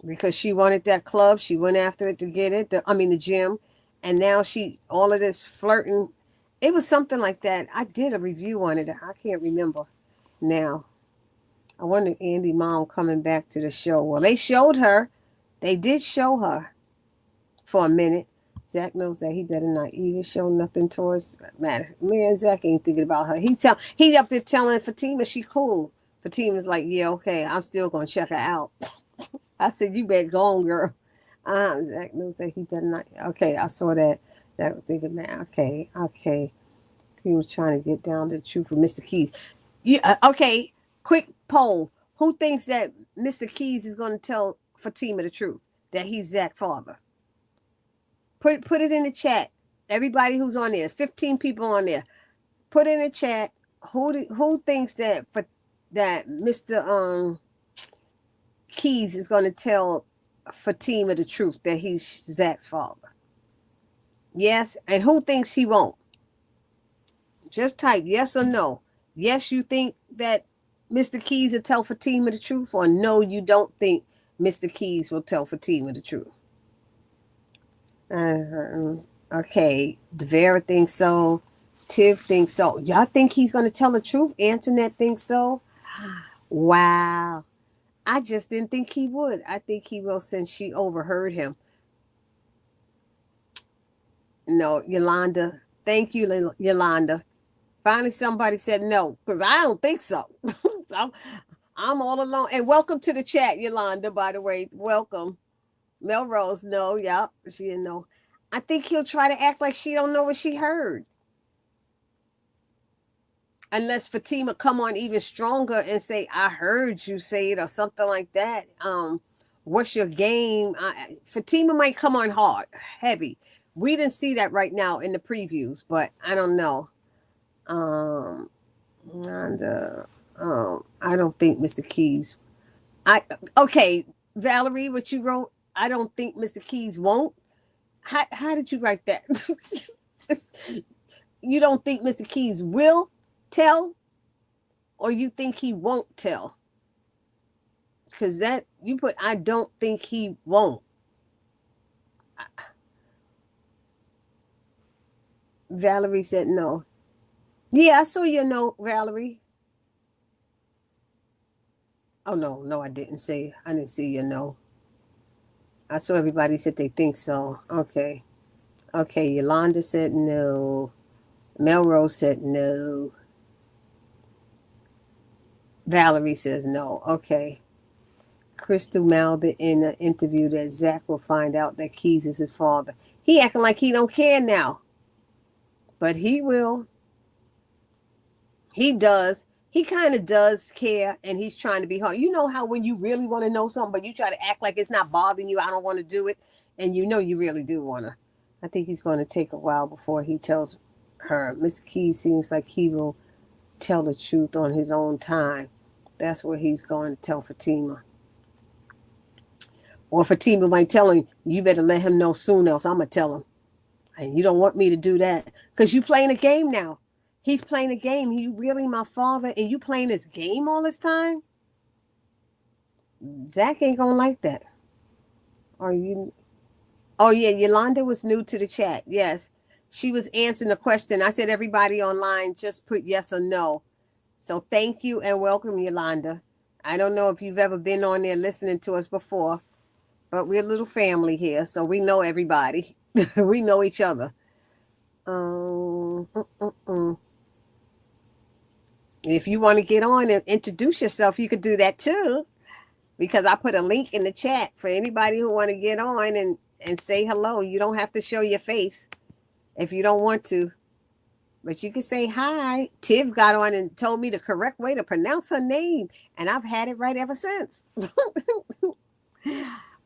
Because she wanted that club, she went after it to get it. The gym. And now all of this flirting. It was something like that. I did a review on it. I can't remember now. I wonder if Andy mom coming back to the show. Well, they showed her. They did show her for a minute. Zach knows that he better not even show nothing towards Madison. Man, Zach ain't thinking about her. He up there telling Fatima she cool. Fatima's like, yeah, okay, I'm still gonna check her out. I said, you better go on, girl. Zach knows that he better not. Okay, I saw that. That was thinking, man. Okay. He was trying to get down to the truth of Mr. Keys. Yeah. Okay. Quick poll: who thinks that Mr. Keys is going to tell Fatima the truth that he's Zach's father? Put it in the chat. Everybody who's on there, 15 people on there. Put in the chat who thinks that Mr. Keys is going to tell Fatima the truth that he's Zach's father. Yes, and who thinks he won't? Just type yes or no. Yes, you think that Mr. Keys will tell Fatima the truth, or no, you don't think Mr. Keys will tell Fatima the truth. Okay, Devera thinks so. Tiv thinks so. Y'all think he's going to tell the truth? Antoinette thinks so. Wow. I just didn't think he would. I think he will since she overheard him. No, Yolanda. Thank you, Yolanda. Finally, somebody said no, because I don't think so. I'm all alone. And welcome to the chat, Yolanda, by the way. Welcome. Melrose, no. Yep, she didn't know. I think he'll try to act like she don't know what she heard. Unless Fatima come on even stronger and say, I heard you say it or something like that. What's your game? Fatima might come on hard, heavy. We didn't see that right now in the previews, but I don't know. I don't think Mr. Keys. Okay, Valerie, what you wrote? I don't think Mr. Keys won't. How did you write that? You don't think Mr. Keys will tell, or you think he won't tell? Because that you put, I don't think he won't. Valerie said no. Yeah, I saw your note, Valerie. Oh no, I didn't see your no. I saw everybody said they think so. Okay, Yolanda said no. Melrose said no. Valerie says no. Okay. Crystal mouthed in an interview that Zach will find out that Keys is his father. He acting like he don't care now. But he will. He does. He kind of does care, and he's trying to be hard. You know how when you really want to know something, but you try to act like it's not bothering you, I don't want to do it, and you know you really do want to. I think he's going to take a while before he tells her. Mr. Keys seems like he will tell the truth on his own time. That's what he's going to tell Fatima. Or Fatima might tell him, you better let him know soon, else I'm going to tell him. And you don't want me to do that. Because you playing a game now. He's playing a game. You really my father, and you playing this game all this time? Zach ain't going to like that. Are you? Oh, yeah, Yolanda was new to the chat. Yes. She was answering the question. I said everybody online just put yes or no. So thank you and welcome, Yolanda. I don't know if you've ever been on there listening to us before, but we're a little family here, so we know everybody. We know each other. If you want to get on and introduce yourself, you could do that too, because I put a link in the chat for anybody who want to get on and say hello. You don't have to show your face if you don't want to, but you can say hi. Tiv got on and told me the correct way to pronounce her name, and I've had it right ever since.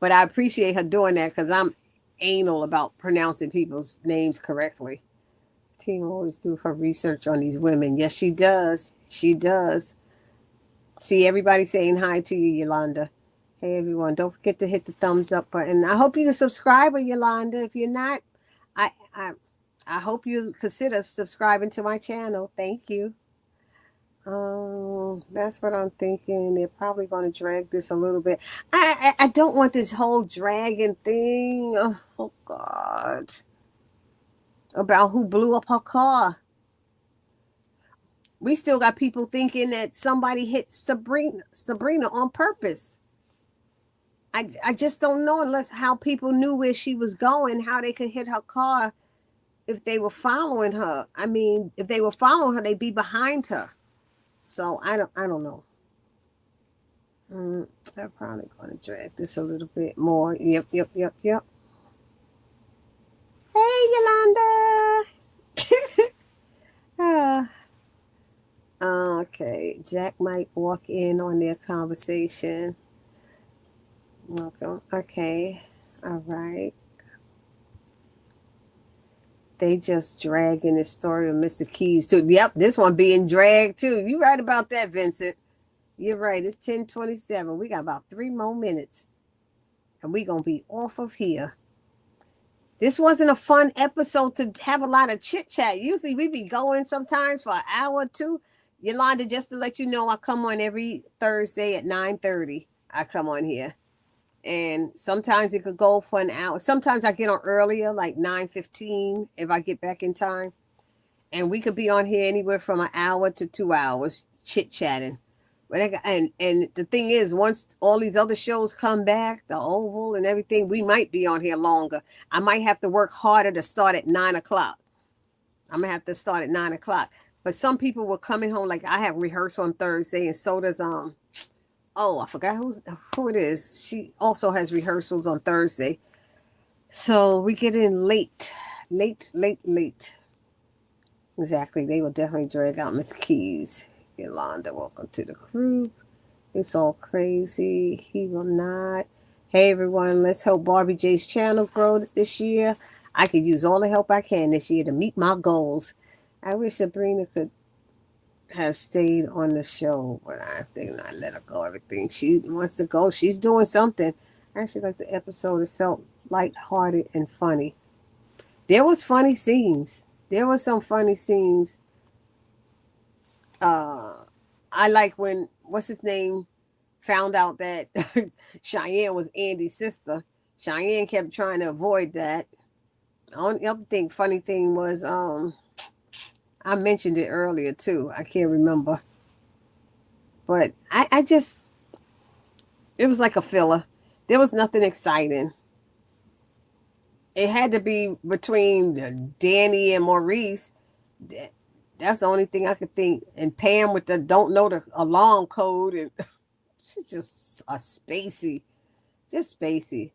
But I appreciate her doing that because I'm anal about pronouncing people's names correctly. Team always do her research on these women. Yes, she does. She does. See everybody saying hi to you, Yolanda. Hey, everyone. Don't forget to hit the thumbs up button. I hope you're a subscriber, Yolanda. If you're not, I hope you consider subscribing to my channel. Thank you. That's what I'm thinking. They're probably going to drag this a little bit. I don't want this whole dragging thing. Oh God. About who blew up her car. We still got people thinking that somebody hit Sabrina on purpose. I just don't know unless how people knew where she was going, how they could hit her car if they were following her. I mean, if they were following her, they'd be behind her. So I don't know. I'm probably going to drag this a little bit more. Yep. Hey, Yolanda. Okay, Jack might walk in on their conversation. Welcome. Okay, all right. They just dragging the story of Mr. Keys too. Yep, this one being dragged too. You right about that, Vincent. You're right. It's 10:27. We got about 3 more minutes, and we gonna be off of here. This wasn't a fun episode to have a lot of chit chat. Usually we be going sometimes for an hour or two. Yolanda, just to let you know, I come on every Thursday at 9:30. I come on here. And sometimes it could go for an hour. Sometimes I get on earlier, like 9:15, if I get back in time. And we could be on here anywhere from an hour to 2 hours chit-chatting. And the thing is, once all these other shows come back, the Oval and everything, we might be on here longer. I might have to work harder to start at 9 o'clock. I'm going to have to start at 9 o'clock. But some people were coming home, like I have rehearsal on Thursday, and so does I forgot who it is. She also has rehearsals on Thursday. So we get in late. Exactly. They will definitely drag out Mr. Keys. Yolanda, welcome to the group. It's all crazy. He will not. Hey, everyone. Let's help Barbie J's channel grow this year. I could use all the help I can this year to meet my goals. I wish Sabrina could have stayed on the show, but I think I let her go. Everything she wants to go, she's doing something. I actually like the episode. It felt lighthearted and funny. There was funny scenes. There was some funny scenes. I like when what's his name found out that Cheyenne was Andy's sister. Cheyenne kept trying to avoid that. The only other funny thing was I mentioned it earlier too. I can't remember. But I just, it was like a filler. There was nothing exciting. It had to be between Danny and Maurice. That's the only thing I could think. And Pam with the don't know the alarm code. And she's just a spacey. Just spacey.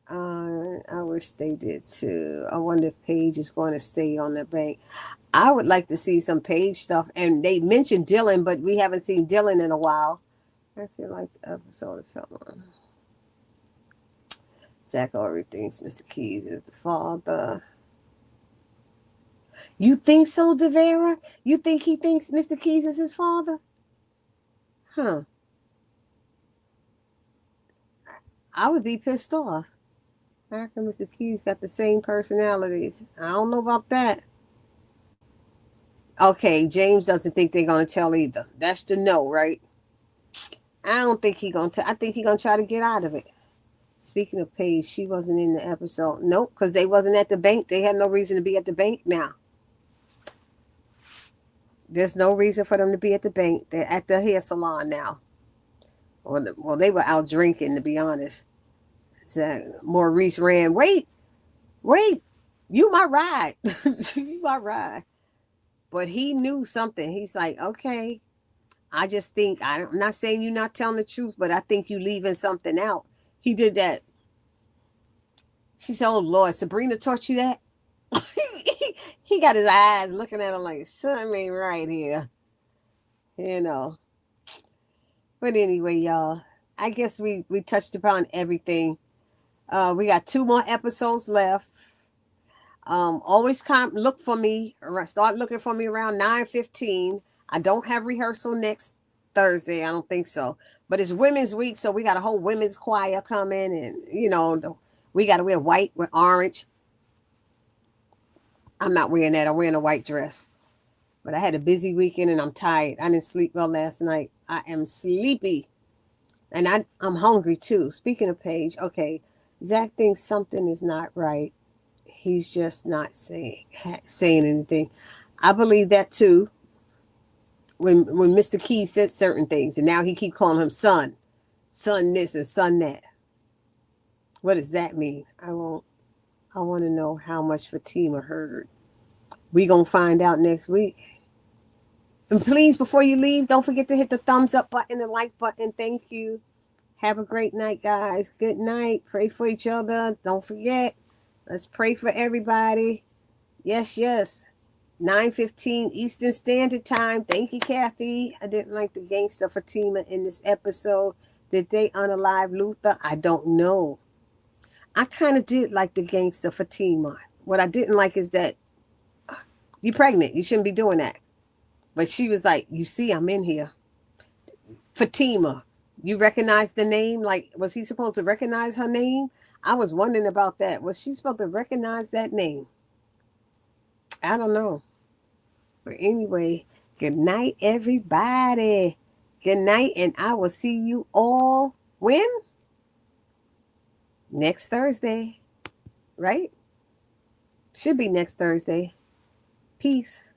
I wish they did too. I wonder if Paige is going to stay on the bank. I would like to see some Paige stuff. And they mentioned Dylan, but we haven't seen Dylan in a while. I feel like the episode fell on. Zach already thinks Mr. Keys is the father. You think so, Devera? You think he thinks Mr. Keys is his father? Huh. I would be pissed off. How come Mr. Keys got the same personalities? I don't know about that. Okay, James doesn't think they're going to tell either. That's the no, right? I don't think he's going to. I think he's going to try to get out of it. Speaking of Paige, she wasn't in the episode. Nope, because they wasn't at the bank. They had no reason to be at the bank now. There's no reason for them to be at the bank. They're at the hair salon now. Well, they were out drinking, to be honest. Maurice ran. Wait, you my ride. You my ride. But he knew something. He's like, okay, I just think, I'm not saying you're not telling the truth, but I think you leaving something out. He did that. She said, oh, Lord, Sabrina taught you that? He got his eyes looking at her like, something ain't right here. You know. But anyway, y'all, I guess we touched upon everything. We got 2 more episodes left. Always look for me. Start looking for me around 9:15. I don't have rehearsal next Thursday. I don't think so. But it's Women's Week, so we got a whole women's choir coming, and we got to wear white with orange. I'm not wearing that. I'm wearing a white dress. But I had a busy weekend, and I'm tired. I didn't sleep well last night. I am sleepy, and I'm hungry too. Speaking of Paige, okay, Zach thinks something is not right. He's just not saying anything. I believe that too. When Mr. Key said certain things, and now he keep calling him son. son this and son that. What does that mean? I want to know how much Fatima heard. We gonna find out next week. And please, before you leave, don't forget to hit the thumbs up button and like button. Thank you. Have a great night, guys. Good night. Pray for each other. Don't forget. Let's pray for everybody. Yes, yes. 9:15 Eastern Standard Time. Thank you, Kathy. I didn't like the gangster Fatima in this episode. Did they unalive Luther? I don't know. I kind of did like the gangster Fatima. What I didn't like is that you're pregnant. You shouldn't be doing that. But she was like, you see, I'm in here. Fatima, you recognize the name? Like, was he supposed to recognize her name? I was wondering about that. Was she supposed to recognize that name? I don't know. But anyway, good night, everybody. Good night, and I will see you all when? Next Thursday, right? Should be next Thursday. Peace.